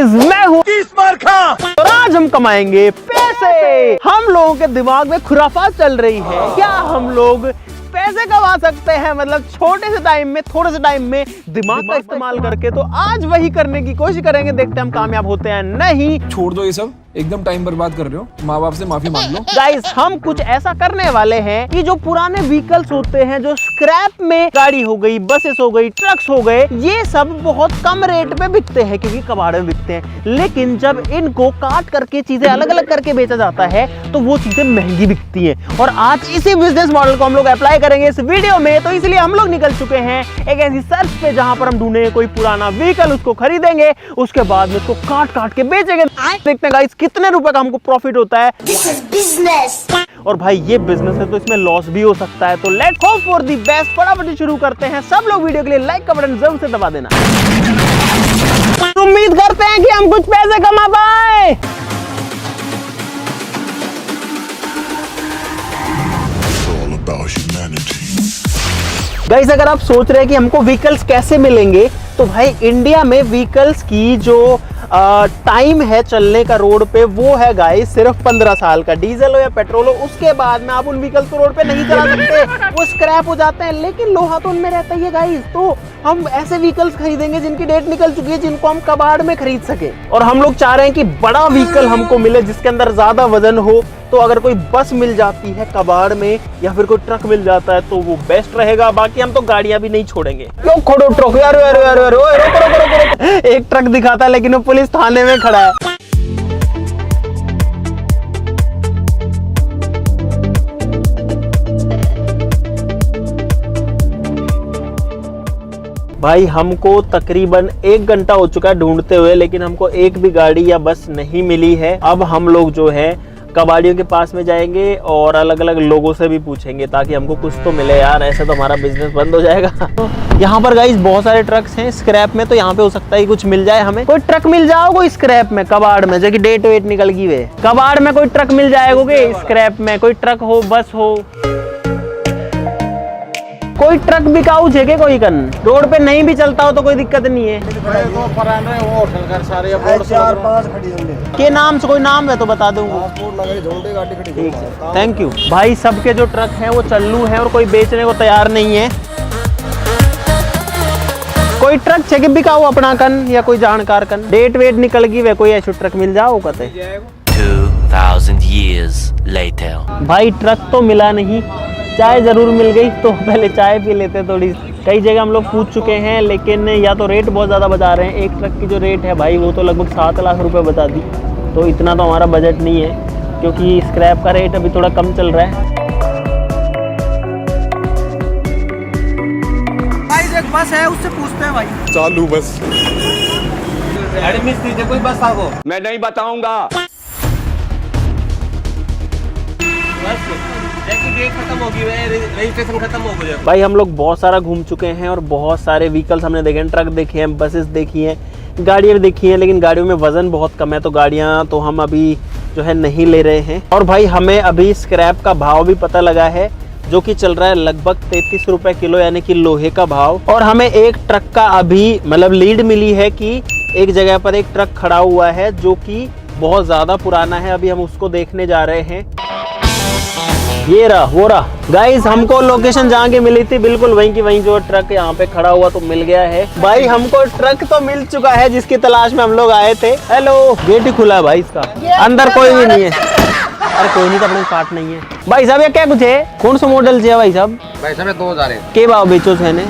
Guys मैं हूँ और आज हम कमाएंगे पैसे। हम लोगों के दिमाग में खुराफात चल रही है, क्या हम लोग पैसे कमा सकते हैं, मतलब छोटे से टाइम में, थोड़े से टाइम में दिमाग का इस्तेमाल करके। तो आज वही करने की कोशिश करेंगे, देखते हैं हम कामयाब होते हैं नहीं। छोड़ दो ये सब, एकदम टाइम बर्बाद कर रहे हो। माँ बाप से माफी मांग लो। गाइस हम कुछ ऐसा करने वाले हैं कि जो पुराने व्हीकल्स होते हैं, जो स्क्रैप में गाड़ी हो गई, बसेस हो गई, ट्रक्स हो गए, ये सब बहुत कम रेट पे बिकते हैं क्योंकि कबाड़ में बिकते हैं। लेकिन जब इनको काट करके चीजें अलग अलग करके बेचा जाता है तो वो चीजें महंगी बिकती हैं। और आज इसी बिजनेस मॉडल को हम लोग अप्लाई करेंगे इस वीडियो में। तो इसलिए हम लोग निकल चुके हैं एक ऐसी सर्च पे जहां पर हम ढूंढेंगे कोई पुराना व्हीकल, उसको खरीदेंगे, उसके बाद में उसको काट काट के बेचेंगे। देखते हैं गाइस कितने रुपए का हमको प्रॉफिट होता है। This is business. और भाई ये बिजनेस है तो इसमें लॉस भी हो सकता है। तो let's hope for the best. फटाफट शुरू करते हैं। सब लोग वीडियो के लिए लाइक का बटन जरूर से दबा देना। उम्मीद करते हैं कि हम कुछ पैसे कमा पाए। गाइस अगर आप सोच रहे हैं कि हमको व्हीकल्स कैसे मिलेंगे, तो भाई इंडिया में व्हीकल्स की जो टाइम है चलने का रोड पे वो है गाइस सिर्फ 15 साल का। डीजल हो या पेट्रोल हो, उसके बाद में आप उन व्हीकल्स को रोड पे नहीं चला सकते, वो स्क्रैप हो जाते हैं। लेकिन लोहा तो उनमें रहता ही है गाइस। तो हम ऐसे व्हीकल्स खरीदेंगे जिनकी डेट निकल चुकी है, जिनको हम कबाड़ में खरीद सके। और हम लोग चाह रहे हैं कि बड़ा व्हीकल हमको मिले जिसके अंदर ज्यादा वजन हो। तो अगर कोई बस मिल जाती है कबाड़ में या फिर कोई ट्रक मिल जाता है तो वो बेस्ट रहेगा। बाकी हम तो गाड़ियां भी नहीं छोड़ेंगे। क्यों खोड़ो ट्रक यार, रोको। एक ट्रक दिखाता है लेकिन वो पुलिस थाने में खड़ा है। भाई हमको तकरीबन 1 घंटा हो चुका है ढूंढते हुए, लेकिन हमको एक भी गाड़ी या बस नहीं मिली है। अब हम लोग जो है कबाड़ियों के पास में जाएंगे और अलग अलग लोगों से भी पूछेंगे ताकि हमको कुछ तो मिले यार, ऐसे तो हमारा बिजनेस बंद हो जाएगा। यहाँ पर गाइस बहुत सारे ट्रक्स हैं स्क्रैप में, तो यहाँ पे हो सकता है कुछ मिल जाए हमें। कोई ट्रक मिल जाओ कोई स्क्रैप में, कबाड़ में, जो कि डेट वेट निकल गई वे, कबाड़ में कोई ट्रक मिल जाएगा। स्क्रैप में कोई ट्रक हो, बस हो, कोई ट्रक बिकाऊ है कोई कन रोड पे नहीं भी चलता हो तो कोई दिक्कत नहीं है। के नाम से कोई नाम है तो बता दूंगा। थैंक यू भाई। सबके जो ट्रक हैं वो चल्लू हैं और कोई बेचने को तैयार नहीं है। कोई ट्रक छे बिकाऊ अपना कन या कोई जानकार कन, डेट वेट निकल गई वे, कोई ऐसा ट्रक मिल जाओ कहते। 2000 years later. भाई ट्रक तो मिला नहीं, चाय जरूर मिल गई, तो पहले चाय पी लेते थोड़ी। कई जगह हम लोग पूछ चुके हैं लेकिन या तो रेट बहुत ज़्यादा बता रहे हैं। एक ट्रक की जो रेट है भाई वो तो लगभग 7 लाख रुपए बता दी। तो इतना तो हमारा बजट नहीं है क्योंकि स्क्रैप का रेट अभी थोड़ा कम चल रहा है। भाई एक बस है उससे पूछते हैं भाई। चालू बस एडमिट दीजिए कोई बस आपको। मैं नहीं बताऊंगा। खत्म होगी, रजिस्ट्रेशन खत्म हो गया। भाई हम लोग बहुत सारा घूम चुके हैं और बहुत सारे व्हीकल्स हमने देखे हैं, ट्रक देखे हैं, बसेस देखी हैं, गाड़ियाँ भी देखी हैं, लेकिन गाड़ियों में वजन बहुत कम है तो गाड़ियाँ तो हम अभी जो है नहीं ले रहे हैं। और भाई हमें अभी स्क्रैप का भाव भी पता लगा है जो कि चल रहा है लगभग 33 रुपए किलो, यानी कि लोहे का भाव। और हमें एक ट्रक का अभी मतलब लीड मिली है कि एक जगह पर एक ट्रक खड़ा हुआ है जो कि बहुत ज्यादा पुराना है। अभी हम उसको देखने जा रहे हैं। ये रहा वो रहा गाइस, हमको लोकेशन जहाँ की मिली थी बिल्कुल वहीं की वहीं जो ट्रक यहाँ पे खड़ा हुआ तो मिल गया है। भाई हमको ट्रक तो मिल चुका है जिसकी तलाश में हम लोग आए थे। हेलो, गेट ही खुला है भाई इसका, अंदर कोई भी नहीं है। अरे कोई नहीं तो अपने पार्ट नहीं है। भाई साहब ये क्या कुछ है, कौन सा मॉडल है भाई साहब? भाई साहब 2000 है। के भाव बेचो है ने?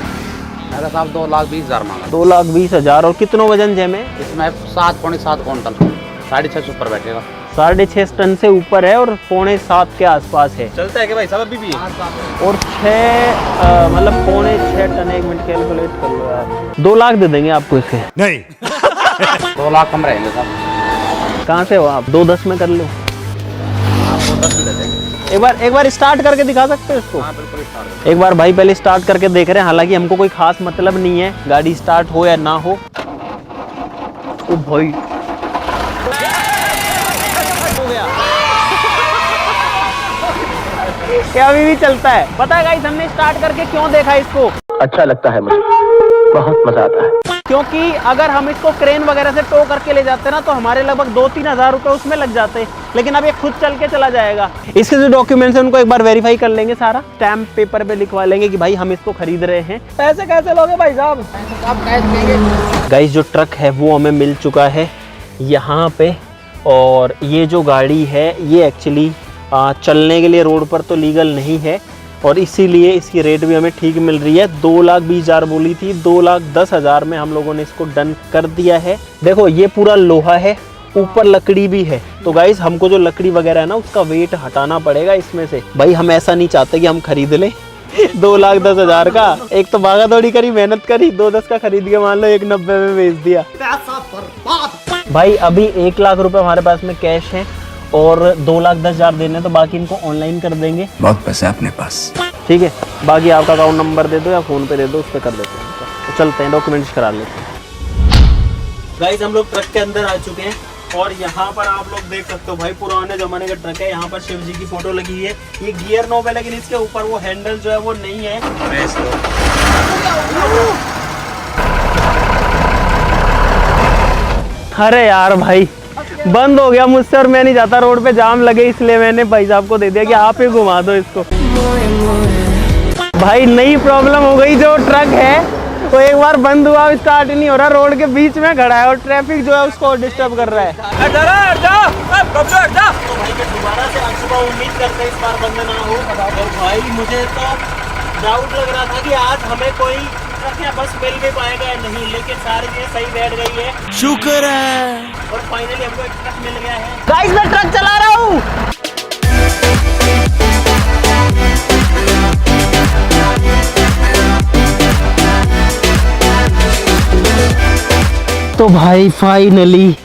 मेरा साहब 2,20,000 मांगा। 2,20,000। और कितनों वजन है में? इसमें 7.7 क्विंटल, 6.5 ऊपर बैठेगा। 6.5 टन से ऊपर है और 6.25 के आसपास है। चलता है कि भाई साहब अभी भी? और 6 मतलब 6.25 टन। 1 मिनट कैलकुलेट कर लो यार। 2 लाख दे देंगे आपको इसके। नहीं 2 लाख कम रहेंगे साहब। कहाँ से हो आप? 2.10 में कर लो। आपको 10 भी दे देंगे। एक बार स्टार्ट करके दिखा सकते हो इसको? हाँ बिल्कुल स्टार्ट। एक बार भाई पहले स्टार्ट करके देख रहे हैं। हालांकि हमको कोई खास मतलब नहीं है गाड़ी स्टार्ट हो या ना हो। ओ भाई क्या अभी भी चलता है? पता है गाइस हमने स्टार्ट करके क्यों देखा इसको? अच्छा लगता है मुझे, बहुत मजा आता है। क्योंकि अगर हम इसको क्रेन वगैरह से टो करके ले जाते हैं ना तो हमारे लगभग 2-3 हज़ार रुपये उसमें लग जाते हैं, लेकिन अब ये खुद चल के चला जाएगा। इसके जो डॉक्यूमेंट्स हैं उनको एक बार वेरीफाई कर लेंगे, सारा स्टैम्प पेपर पे लिखवा लेंगे कि भाई हम इसको खरीद रहे हैं। पैसे कैसे लोगे भाई साहब? आप कैश देंगे? गाइस जो ट्रक है वो हमें मिल चुका है यहाँ पे, और ये जो गाड़ी है ये एक्चुअली चलने के लिए रोड पर तो लीगल नहीं है, और इसीलिए इसकी रेट भी हमें ठीक मिल रही है। 2,20,000 बोली थी, 2,10,000 में हम लोगों ने इसको डन कर दिया है। देखो ये पूरा लोहा है, ऊपर लकड़ी भी है, तो गाइस हमको जो लकड़ी वगैरह है ना उसका वेट हटाना पड़ेगा इसमें से। भाई हम ऐसा नहीं चाहते कि हम खरीद लें 2,10,000 का, एक तो भागा दौड़ी करी, मेहनत करी, 2,10 का खरीद के मान लो 1,90 में बेच दिया। भाई अभी 1 लाख रुपए हमारे पास में कैश है और 2,10,000 देने, तो बाकी इनको ऑनलाइन कर देंगे। बहुत पैसे अपने पास, ठीक है, बाकी आपका अकाउंट नंबर दे दो या फोन पे दे दो, उस पर कर देते हैं। तो चलते हैं, डॉक्यूमेंट्स करा लेते हैं। गाइस हम लोग ट्रक के अंदर आ चुके हैं और यहाँ पर आप लोग देख सकते हो भाई पुराने जमाने का ट्रक है। यहाँ पर शिव जी की फोटो लगी है। ये गियर नॉब है, लेकिन इसके ऊपर वो हैंडल जो है वो नहीं है। अरे यार भाई बंद हो गया मुझसे, और मैं नहीं जाता रोड पे जाम लगे, इसलिए मैंने भाई साहब को दे दिया कि आप ही घुमा दो इसको। भाई नई प्रॉब्लम हो गई, जो ट्रक है वो एक बार बंद हुआ, स्टार्ट ही नहीं हो रहा, रोड के बीच में खड़ा है और ट्रैफिक जो है उसको डिस्टर्ब कर रहा है। तो भाई मैं दोबारा से आज सुबह उम्मीद करते इस बार बंद ना हो। और भाई मुझे तो डाउट लग रहा था कि आज हमें कोई ट्रक या बस मिल भी पाएगा या नहीं, लेकिन सारी चीजें सही बैठ गई है, शुक्र है। और फाइनली हमको एक ट्रक मिल गया है। गाइस मैं ट्रक चला रहा हूँ। तो भाई फाइनली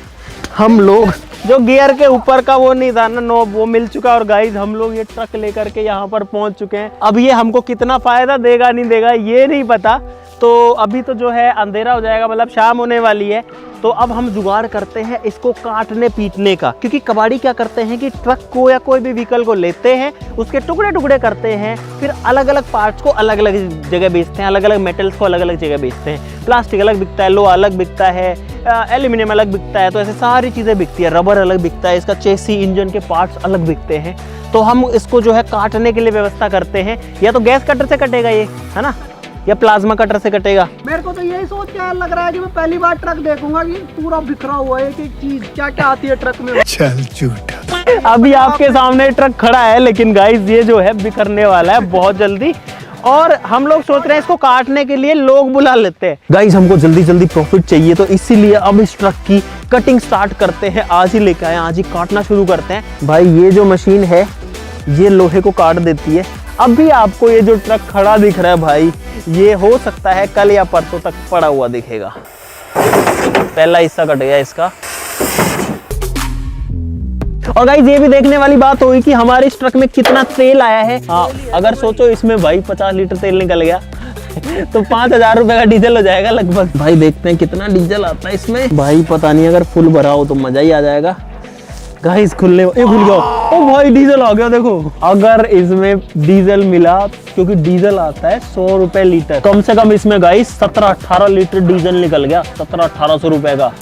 हम लोग जो गियर के ऊपर का वो नहीं था ना नॉब, वो मिल चुका। और गाइस हम लोग ये ट्रक लेकर के यहाँ पर पहुँच चुके हैं। अब ये हमको कितना फायदा देगा नहीं देगा ये नहीं पता, तो अभी तो जो है अंधेरा हो जाएगा, मतलब शाम होने वाली है। तो अब हम जुगाड़ करते हैं इसको काटने पीटने का, क्योंकि कबाड़ी क्या करते हैं कि ट्रक को या कोई भी व्हीकल को लेते हैं, उसके टुकड़े टुकड़े करते हैं, फिर अलग अलग पार्ट्स को अलग अलग जगह बेचते हैं, अलग अलग मेटल्स को अलग अलग जगह बेचते हैं। प्लास्टिक अलग बिकता है, लोहा अलग बिकता है, एल्यूमिनियम अलग बिकता है, तो ऐसे सारी चीज़ें बिकती है। रबर अलग बिकता है, इसका चेसी इंजन के पार्ट्स अलग बिकते हैं। तो हम इसको जो है काटने के लिए व्यवस्था करते हैं, या तो गैस कटर से कटेगा ये, है ना, या प्लाज्मा कटर से कटेगा। मेरे को तो यही सोच के लग रहा है कि मैं पहली बार ट्रक देखूंगा कि पूरा बिखरा हुआ है, एक चीज क्या क्या आती है ट्रक में। चल झूठा। अभी आपके सामने ट्रक खड़ा है, लेकिन गाइस ये जो है बिखरने वाला है बहुत जल्दी, और हम लोग सोच रहे हैं इसको काटने के लिए लोग बुला लेते हैं। गाइस हमको जल्दी जल्दी प्रॉफिट चाहिए, तो इसीलिए अब इस ट्रक की कटिंग स्टार्ट करते हैं। आज ही लेकर आए, आज ही काटना शुरू करते हैं। भाई ये जो मशीन है ये लोहे को काट देती है। अभी आपको ये जो ट्रक खड़ा दिख रहा है भाई, ये हो सकता है कल या परसों तक पड़ा हुआ दिखेगा। पहला हिस्सा कट गया इसका। और गाइस ये भी देखने वाली बात होगी कि हमारे इस ट्रक में कितना तेल आया है। हाँ, अगर सोचो इसमें भाई 50 लीटर तेल निकल गया तो 5,000 रुपए का डीजल हो जाएगा लगभग। भाई देखते हैं कितना डीजल आता है इसमें। भाई पता नहीं, अगर फुल भरा हो तो मजा ही आ जाएगा। गाइस खुल गया। ओ भाई डीजल आ गया देखो। अगर इसमें डीजल मिला, क्योंकि डीजल आता है 100 रुपए लीटर, कम से कम इसमें गाइस 17-18 लीटर डीजल निकल गया, 1700-1800 रुपए का।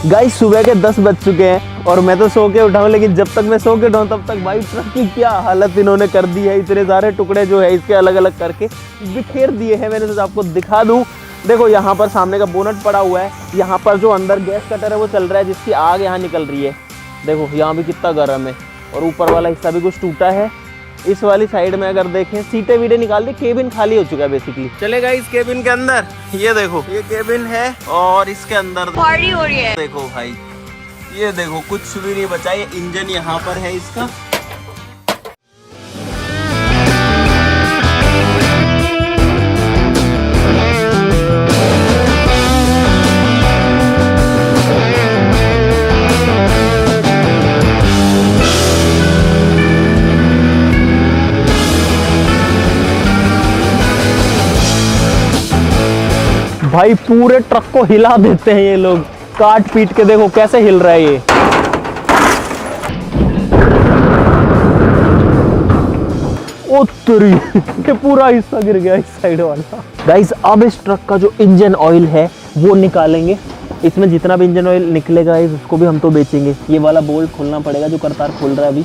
गाइस सुबह के 10 बज चुके हैं और मैं तो सो के उठाऊं, लेकिन जब तक मैं सो के उठाऊं तब तक भाई ट्रक की क्या हालत इन्होंने कर दी है। इतने सारे टुकड़े जो है इसके अलग अलग करके बिखेर दिए हैं। मैंने तो आपको दिखा दूं, देखो यहाँ पर सामने का बोनट पड़ा हुआ है, यहाँ पर जो अंदर गैस कटर है वो चल रहा है, जिसकी आग यहाँ निकल रही है। देखो यहाँ भी कितना गर्म है, और ऊपर वाला हिस्सा भी कुछ टूटा है। इस वाली साइड में अगर देखें, सीटें वीटें निकाल दी, केबिन खाली हो चुका है बेसिकली। चलेगा इस केबिन के अंदर, ये देखो ये केबिन है और इसके अंदर पार्टी हो रही है। देखो भाई ये देखो कुछ भी नहीं बचा, ये इंजन यहाँ पर है इसका। भाई पूरे ट्रक को हिला देते हैं ये लोग, काट पीट के। देखो कैसे हिल रहा है ये। ओ तेरी, ये पूरा हिस्सा गिर गया इस साइड वाला। गाइस अब इस ट्रक का जो इंजन ऑयल है वो निकालेंगे। इसमें जितना भी इंजन ऑयल निकलेगा उसको भी हम तो बेचेंगे। ये वाला बोल्ट खोलना पड़ेगा जो करतार खोल रहा है अभी।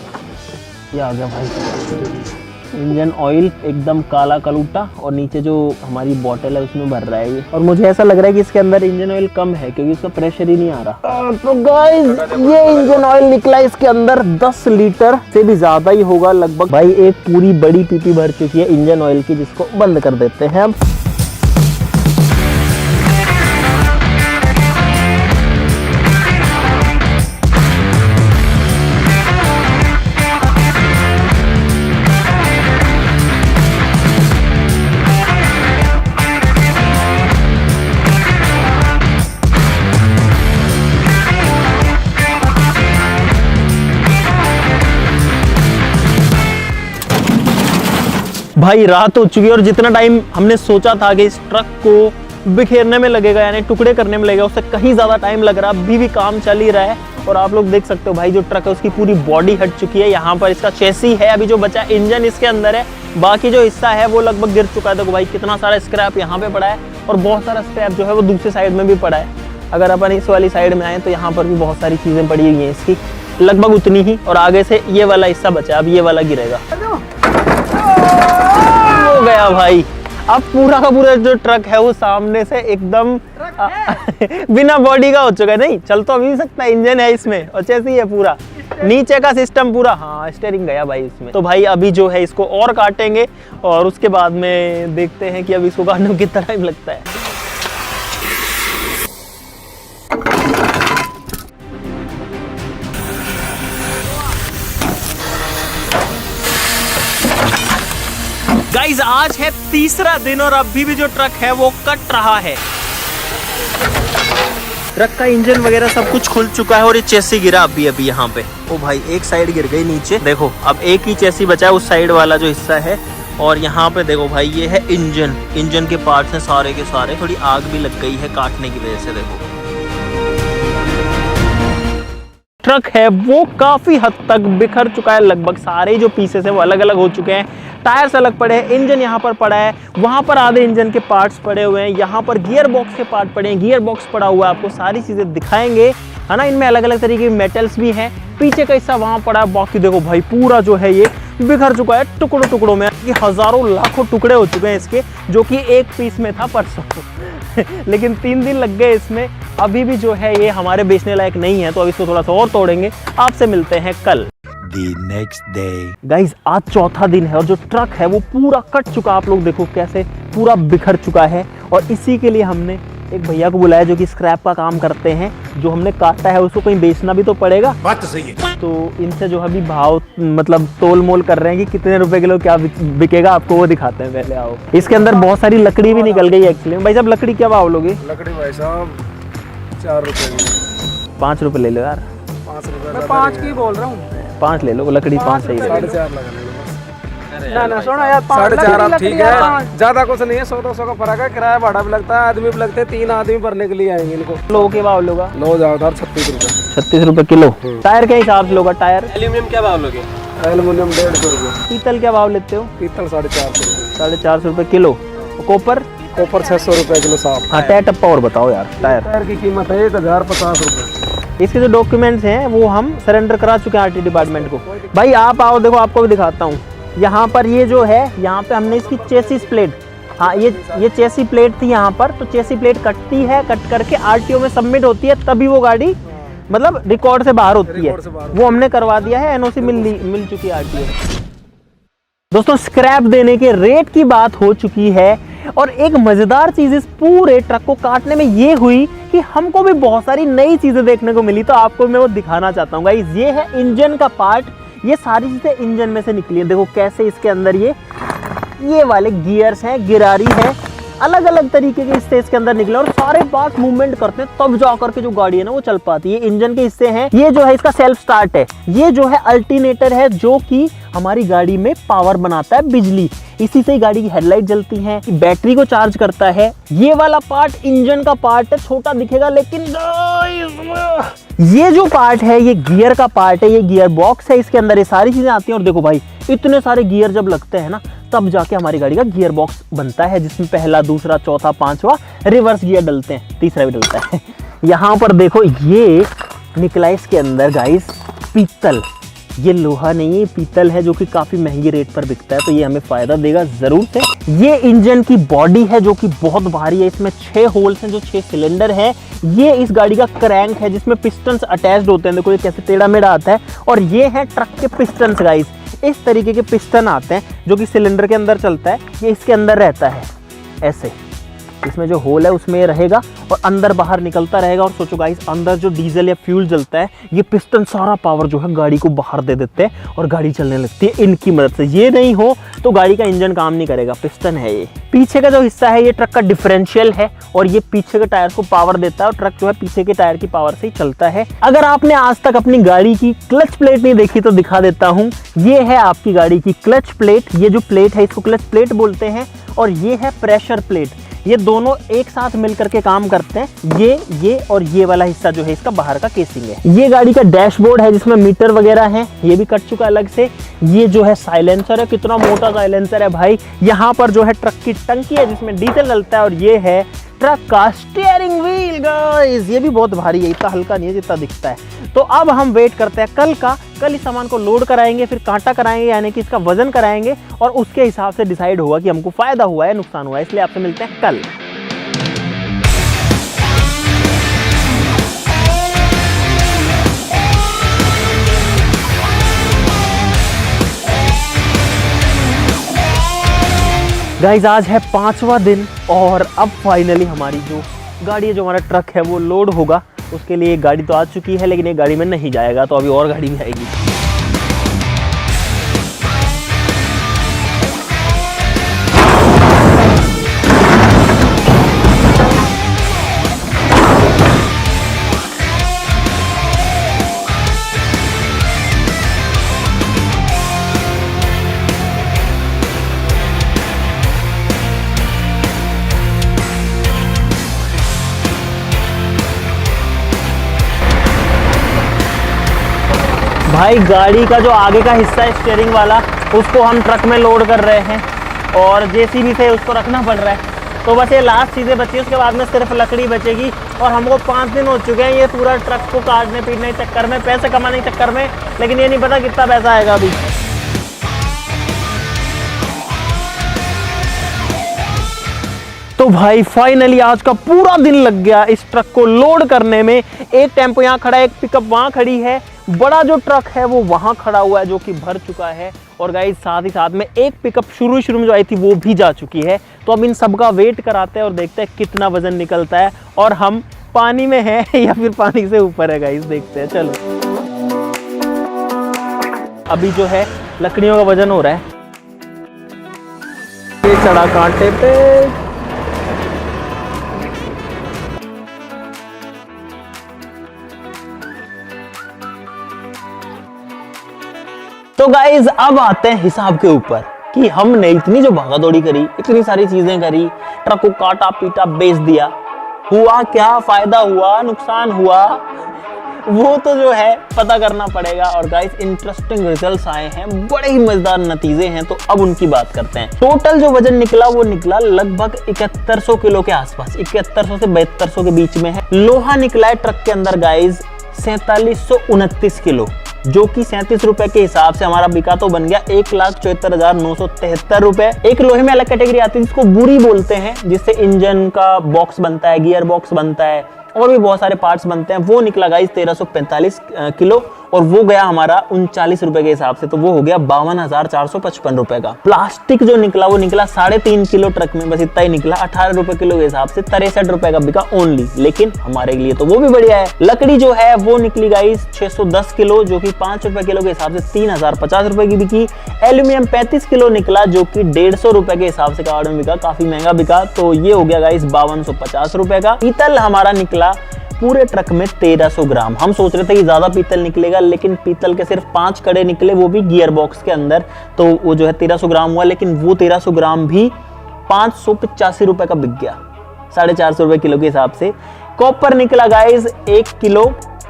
ये आ गया भाई इंजन ऑयल, एकदम काला कलूटा, और नीचे जो हमारी बोतल है उसमें भर रहा है ये। और मुझे ऐसा लग रहा है कि इसके अंदर इंजन ऑयल कम है क्योंकि इसका प्रेशर ही नहीं आ रहा। तो गाइस ये इंजन ऑयल निकला, इसके अंदर 10 लीटर से भी ज्यादा ही होगा लगभग। भाई एक पूरी बड़ी पीपी भर चुकी है इंजन ऑयल की, जिसको बंद कर देते हैं अब। भाई रात हो चुकी है और जितना टाइम हमने सोचा था कि इस ट्रक को बिखेरने में लगेगा, यानी टुकड़े करने में लगेगा, उससे कहीं ज़्यादा टाइम लग रहा है। अभी भी काम चल ही रहा है और आप लोग देख सकते हो भाई जो ट्रक है उसकी पूरी बॉडी हट चुकी है। यहाँ पर इसका चेसी है, अभी जो बचा इंजन इसके अंदर है, बाकी जो हिस्सा है वो लगभग गिर चुका है। देखो भाई कितना सारा स्क्रैप यहाँ पे पड़ा है और बहुत सारा स्क्रैप जो है वो दूसरी साइड में भी पड़ा है। अगर अपन इस वाली साइड में आए तो यहाँ पर भी बहुत सारी चीज़ें पड़ी हुई हैं इसकी, लगभग उतनी ही, और आगे से ये वाला हिस्सा बचा है, अब ये वाला गिरेगा। हो गया भाई, अब पूरा का पूरा जो ट्रक है वो सामने से एकदम बिना बॉडी का हो चुका है। नहीं चल तो अभी भी सकता है, इंजन है इसमें और चेसी है पूरा, नीचे का सिस्टम पूरा, हाँ स्टीयरिंग गया भाई इसमें। तो भाई अभी जो है इसको और काटेंगे और उसके बाद में देखते हैं कि अभी इसको काटने में कितना टाइम लगता है। गाइस आज है तीसरा दिन और अभी भी जो ट्रक है वो कट रहा है। ट्रक का इंजन वगैरह सब कुछ खुल चुका है और ये चेसी गिरा अभी यहाँ पे। ओ भाई एक साइड गिर गई नीचे, देखो अब एक ही चेसी बचा है, उस साइड वाला जो हिस्सा है। और यहाँ पे देखो भाई ये है इंजन के पार्ट्स हैं सारे के सारे। थोड़ी आग भी लग गई है काटने की वजह से। देखो ट्रक है वो काफी हद तक बिखर चुका है, लगभग सारे जो पीसेस है वो अलग अलग हो चुके हैं। टायर्स अलग पड़े हैं, इंजन यहाँ पर पड़ा है, वहाँ पर आधे इंजन के पार्ट्स पड़े हुए हैं, यहाँ पर गियर बॉक्स के पार्ट पड़े हैं, गियर बॉक्स पड़ा हुआ है। आपको सारी चीज़ें दिखाएंगे, है ना। इनमें अलग अलग तरीके के मेटल्स भी हैं। पीछे का हिस्सा वहाँ पड़ा है, बाकी देखो भाई पूरा जो है ये बिखर चुका है टुकड़ों टुकड़ों में। कि हज़ारों लाखों टुकड़े हो चुके हैं इसके, जो कि एक पीस में था परसों लेकिन 3 दिन लग गए इसमें। अभी भी जो है ये हमारे बेचने लायक नहीं है, तो अब इसको थोड़ा सा और तोड़ेंगे। आपसे मिलते हैं कल। The next day. गाइज आज चौथा दिन है और जो ट्रक है वो पूरा कट चुका। आप लोग देखो कैसे पूरा बिखर चुका है। और इसी के लिए हमने एक भैया को बुलाया जो कि स्क्रैप का काम करते हैं। जो हमने काटा है उसको कहीं बेचना भी तो पड़ेगा, बात तो सही है। तो इनसे जो अभी भाव मतलब तोल मोल कर रहे हैं कि कितने रुपए किलो क्या बिकेगा, आपको वो दिखाते हैं। पहले आओ। इसके अंदर बहुत सारी लकड़ी भी निकल गई एक्चुअली। भाई साहब लकड़ी क्या भाव लोगे? लकड़ी भाई साहब 4 रुपए। 5 रुपए ले लो यार। 5 रुपए मैं 5 की बोल रहा हूँ। 5 ले लो, लकड़ी 5 सही है। 4.5 लगा ले। ना सुनो यार, 4.5 ठीक है, ज्यादा कुछ नहीं है। 100-200 का फर्क है, किराया भाड़ा भी लगता है, आदमी भी लगते हैं। 3 आदमी भरने के लिए आएंगे इनको। लो के भाव लोगा? लो जाओ 36 रुपए। 36 रुपए किलो। टायर के हिसाब से लोगा? टायर एल्यूमिनियम क्या भाव लोगे? एल्युमिनियम 150 रुपए। पीतल क्या भाव लेते हो? पीतल 450 रुपए। 450 रुपए किलो। कॉपर? कॉपर 600 रुपए किलो साफ। हाँ टायर टप्पा और बताओ यार। टायर की कीमत है 1050 रुपए। इसके जो डॉक्यूमेंट्स हैं वो हम सरेंडर करा चुके हैं आरटी डिपार्टमेंट को। भाई आप आओ, देखो आपको भी दिखाता हूँ। यहाँ पर ये जो है, यहाँ पे हमने इसकी चेसिस प्लेट, हाँ ये चेसी प्लेट थी यहाँ पर। तो चेसी प्लेट कटती है, कट करके आरटीओ में सबमिट होती है, तभी वो गाड़ी मतलब रिकॉर्ड से बाहर होती है। वो हमने करवा दिया है, एनओसी मिल चुकी है आरटीओ। दोस्तों स्क्रैप देने के रेट की बात हो चुकी है। और एक मजेदार चीज इस पूरे ट्रक को काटने में ये हुई कि हमको भी बहुत सारी नई चीजें देखने को मिली। तो आपको मैं वो दिखाना चाहता हूँ गाइस। ये है इंजन का पार्ट, ये सारी चीजें इंजन में से निकली है। देखो कैसे इसके अंदर ये वाले गियर्स हैं, गिरारी है, अलग अलग तरीके के हिस्से इसके अंदर निकले और सारे पार्ट मूवमेंट करते हैं, तब जाकर के जो गाड़ी है ना वो चल पाती है। इंजन के हिस्से हैं, ये जो है इसका सेल्फ स्टार्ट है, ये जो है अल्टरनेटर है जो कि हमारी गाड़ी में पावर बनाता है, बिजली, इसी से ही गाड़ी की हेडलाइट जलती है, बैटरी को चार्ज करता है। ये वाला पार्ट इंजन का पार्ट है, छोटा दिखेगा लेकिन ये जो पार्ट है ये गियर का पार्ट है, ये गियर बॉक्स है, इसके अंदर ये सारी चीजें आती हैं। और देखो भाई इतने सारे गियर जब लगते हैं ना, तब जाके हमारी गाड़ी का गियर बॉक्स बनता है, जिसमें पहला, दूसरा, चौथा, पांचवा रिवर्स गियर डलते हैं, तीसरा भी डलता है। यहाँ पर देखो ये निकला इसके अंदर गाइस पीतल, ये लोहा नहीं है, पीतल है, जो कि काफ़ी महंगी रेट पर बिकता है, तो ये हमें फ़ायदा देगा ज़रूर से। ये इंजन की बॉडी है जो कि बहुत भारी है, इसमें 6 होल्स हैं जो 6 सिलेंडर है। ये इस गाड़ी का क्रैंक है जिसमें पिस्टन्स अटैच्ड होते हैं, देखो ये कैसे टेढ़ा मेढ़ा आता है। और ये है ट्रक के पिस्टन्स गाइस, इस तरीके के पिस्टन आते हैं जो कि सिलेंडर के अंदर चलता है, ये इसके अंदर रहता है ऐसे, इसमें जो होल है उसमें ये रहेगा और अंदर बाहर निकलता रहेगा। और सोचो गाइस, अंदर जो डीजल या फ्यूल जलता है, ये पिस्टन सारा पावर जो है गाड़ी को बाहर दे देते हैं और गाड़ी चलने लगती है इनकी मदद से। ये नहीं हो तो गाड़ी का इंजन काम नहीं करेगा, पिस्टन है ये। पीछे का जो हिस्सा है ये ट्रक का डिफरेंशियल है और ये पीछे के टायर को पावर देता है और ट्रक जो है पीछे के टायर की पावर से ही चलता है। अगर आपने आज तक अपनी गाड़ी की क्लच प्लेट नहीं देखी तो दिखा देता हूँ। ये है आपकी गाड़ी की क्लच प्लेट, ये जो प्लेट है इसको क्लच प्लेट बोलते हैं, और ये है प्रेशर प्लेट। ये दोनों एक साथ मिलकर के काम करते हैं। ये और ये वाला हिस्सा जो है इसका बाहर का केसिंग है। ये गाड़ी का डैशबोर्ड है जिसमें मीटर वगैरह है, ये भी कट चुका अलग से। ये जो है साइलेंसर है, कितना मोटा साइलेंसर है भाई। यहाँ पर जो है ट्रक की टंकी है जिसमें डीजल डलता है, और ये है ट्रक का स्टीयरिंग व्हील गाइस, ये भी बहुत भारी है, इतना हल्का नहीं है जितना दिखता है। तो अब हम वेट करते हैं कल का। कल इस सामान को लोड कराएंगे, फिर कांटा कराएंगे, यानी कि इसका वजन कराएंगे, और उसके हिसाब से डिसाइड होगा कि हमको फायदा हुआ है नुकसान हुआ है। इसलिए आपसे मिलते हैं कल। गाइज आज है 5वां दिन और अब फाइनली हमारी जो गाड़ी है, जो हमारा ट्रक है, वो लोड होगा। उसके लिए एक गाड़ी तो आ चुकी है, लेकिन एक गाड़ी में नहीं जाएगा, तो अभी और गाड़ी भी आएगी। भाई गाड़ी का जो आगे का हिस्सा है स्टीयरिंग वाला, उसको हम ट्रक में लोड कर रहे हैं और जेसीबी से उसको रखना पड़ रहा है। तो बस ये लास्ट चीज़ें बची, उसके बाद में सिर्फ लकड़ी बचेगी। और हमको 5 दिन हो चुके हैं ये पूरा ट्रक को काटने पीटने के चक्कर में, पैसे कमाने के चक्कर में, लेकिन ये नहीं पता कितना पैसा आएगा अभी। तो भाई फाइनली आज का पूरा दिन लग गया इस ट्रक को लोड करने में। एक टेम्पो यहाँ खड़ा है, एक पिकअप वहाँ खड़ी है, बड़ा जो ट्रक है वो वहाँ खड़ा हुआ है जो कि भर चुका है। और गाइस साथ ही साथ में एक पिकअप शुरू में जो आई थी वो भी जा चुकी है। तो अब इन सब का वेट कराते हैं और देखते हैं कितना वजन निकलता है, और हम पानी में हैं या फिर पानी से ऊपर है गाइस, देखते हैं। चलो अभी जो है लकड़ियों का वजन हो रहा है, ये चढ़ा कांटे पे। तो गाइज अब आते हैं हिसाब के ऊपर कि हमने इतनी जो भागा दौड़ी करी, इतनी सारी चीजें करी, ट्रक को काटा पीटा बेच दिया, हुआ क्या, फायदा हुआ, नुकसान हुआ, वो तो जो है पता करना पड़ेगा। और गाइस इंटरेस्टिंग रिजल्ट्स आए हैं, बड़े ही मजेदार नतीजे हैं, तो अब उनकी बात करते हैं। टोटल जो वजन निकला वो निकला लगभग 7100 किलो के आसपास, 7100 से 7200 के बीच में है। लोहा निकला है ट्रक के अंदर गाइज 4729 किलो, जो कि 37 रुपए के हिसाब से हमारा बिका तो बन गया 1,74,973 रुपए। एक लोहे में अलग कैटेगरी आती है जिसको बुरी बोलते हैं, जिससे इंजन का बॉक्स बनता है, गियर बॉक्स बनता है और भी बहुत सारे पार्ट्स बनते हैं। वो निकला गाइस 1345 किलो और वो गया हमारा 39 रुपए के हिसाब से, तो वो हो गया 52,455 रुपए का। प्लास्टिक जो निकला वो निकला 3.5 किलो ट्रक में, बस इतना ही निकला 18 रुपए किलो के हिसाब से, 63 रुपए का बिका ओनली, लेकिन हमारे लिए तो वो भी बढ़िया है। लकड़ी जो है वो निकली गाइस 610 किलो, जो कि 5 रुपए किलो के हिसाब से 3050 रुपए की बिकी। एल्यूमिनियम 35 किलो निकला, जो कि 150 रुपए के हिसाब से कार्ड में बिका, काफी महंगा बिका, तो ये हो गया गाइस 5250 रुपए का। पीतल हमारा निकला पूरे ट्रक में 1300 ग्राम। हम सोच रहे थे कि ज्यादा पीतल निकलेगा, लेकिन पीतल के सिर्फ 5 कड़े निकले, वो भी गियर बॉक्स के अंदर, तो वो जो है 1300 ग्राम हुआ, लेकिन वो 1300 ग्राम भी 585 रुपए का बिक गया, 450 रुपए किलो के हिसाब से। कॉपर निकला गाइज 1 किलो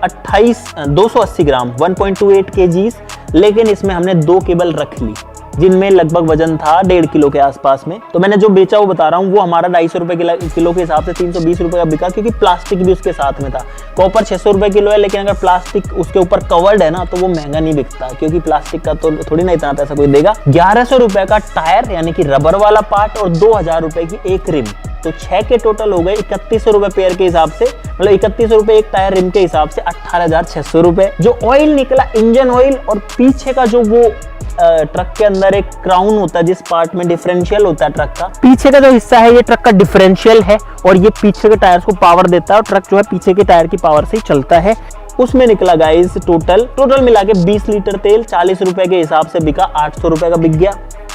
280 ग्राम 1.28 kg, लेकिन इसमें हमने 2 केबल रख ली, जिनमें लगभग वजन था 1.5 किलो के आसपास में। तो मैंने जो बेचा वो बता रहा हूँ, वो हमारा 250 रुपए किलो के हिसाब से 320 रुपए का बिका, क्योंकि प्लास्टिक भी उसके साथ में था। कॉपर 600 रुपए किलो है, लेकिन अगर प्लास्टिक उसके ऊपर कवर्ड है ना तो वो महंगा नहीं बिकता, क्योंकि प्लास्टिक का तो थोड़ी ना इतना पैसा कोई देगा। 1100 रुपए का टायर यानी कि रबर वाला पार्ट और 2000 रुपए की एक रिम, तो 6 के टोटल हो गए 3100 रुपए पेयर के हिसाब से, मतलब 3100 रुपए एक टायर रिम के हिसाब से 18,600 रुपए। जो ऑयल निकला इंजन ऑयल, और पीछे का जो वो ट्रक के अंदर एक क्राउन होता है जिस पार्ट में डिफरेंशियल होता है ट्रक का, पीछे का जो हिस्सा है ये ट्रक का डिफरेंशियल है और ये पीछे के टायर्स को पावर देता है और ट्रक जो है पीछे के टायर की पावर से ही चलता है। उसमें निकला गाइस टोटल मिला के 20 लीटर तेल 40 रुपए के हिसाब से बिका, 800 रुपए का बिक गया।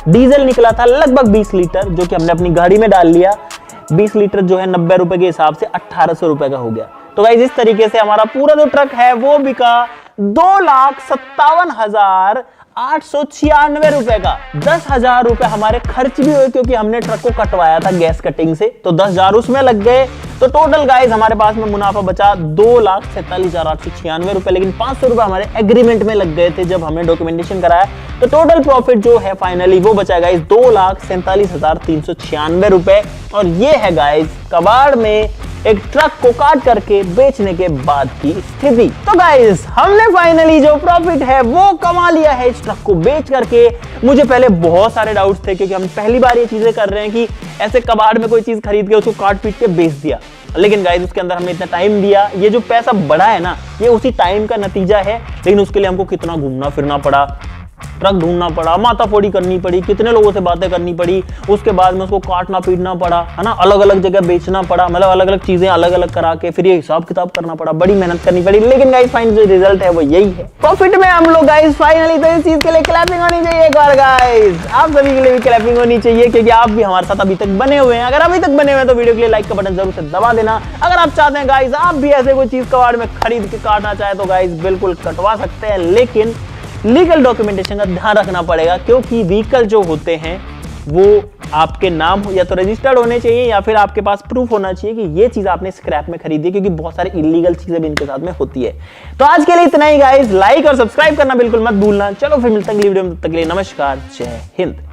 डीजल निकला था लगभग 20 लीटर, जो कि हमने अपनी गाड़ी में डाल लिया। 20 लीटर जो है 90 रुपए के हिसाब से 1800 रुपए का हो गया। तो गाइस इस तरीके से हमारा पूरा जो ट्रक है वो बिका 2,57,896 रुपए का। 10,000 रुपए हमारे खर्च भी हुए, क्योंकि हमने ट्रक को कटवाया था गैस कटिंग से, तो 10,000 उसमें लग गए। तो टोटल गाइस हमारे पास में मुनाफा बचा 2,47,896 रुपए, लेकिन 500 रुपए हमारे एग्रीमेंट में लग गए थे जब हमने डॉक्यूमेंटेशन कराया। तो टोटल प्रॉफिट जो है फाइनली वो बचा गाइस 2,47,396 रुपए। और ये है गाइस कबाड़ में एक ट्रक को काट करके बेचने के बाद की स्थिति। तो गाइस हमने फाइनली जो प्रॉफिट है वो कमा लिया है इस ट्रक को बेच करके। मुझे पहले बहुत सारे डाउट्स थे, क्योंकि हम पहली बार ये चीजें कर रहे हैं कि ऐसे कबाड़ में कोई चीज खरीद के उसको काट पीट के बेच दिया, लेकिन गाइस उसके अंदर हमने इतना टाइम दिया। ये जो पैसा बढ़ा है ना, ये उसी टाइम का नतीजा है, लेकिन उसके लिए हमको कितना घूमना फिरना पड़ा, ट्रक ढूंढना पड़ा, माथाफोड़ी करनी पड़ी, कितने लोगों से बातें करनी पड़ी, उसके बाद में उसको काटना पीटना पड़ा, है ना, अलग अलग जगह बेचना पड़ा, मतलब अलग अलग चीजें अलग अलग करा के फिर ये हिसाब किताब करना पड़ा, बड़ी मेहनत करनी पड़ी। लेकिन गाइस फाइनल जो रिजल्ट है वो यही है, प्रॉफिट में हम लोग गाइस फाइनली। तो इस चीज के लिए क्लैपिंग होनी चाहिए एक बार गाइस, आप सभी के लिए भी क्लैपिंग होनी चाहिए, क्योंकि आप भी हमारे साथ अभी तक बने हुए हैं। अगर अभी तक बने हुए हैं तो वीडियो के लिए लाइक का बटन जरूर से दबा देना। अगर आप चाहते हैं गाइस आप भी ऐसे कोई चीज कबाड़ में खरीद के काटना चाहे तो गाइस बिल्कुल कटवा सकते हैं, लेकिन लीगल डॉक्यूमेंटेशन का ध्यान रखना पड़ेगा, क्योंकि व्हीकल जो होते हैं वो आपके नाम हो या तो रजिस्टर्ड होने चाहिए, या फिर आपके पास प्रूफ होना चाहिए कि ये चीज आपने स्क्रैप में खरीदी है, क्योंकि बहुत सारी इलीगल चीजें भी इनके साथ में होती है। तो आज के लिए इतना ही गाइस, लाइक और सब्सक्राइब करना बिल्कुल मत भूलना। चलो फिर मिलते हैं अगली वीडियो में, तब तक के लिए नमस्कार, जय हिंद।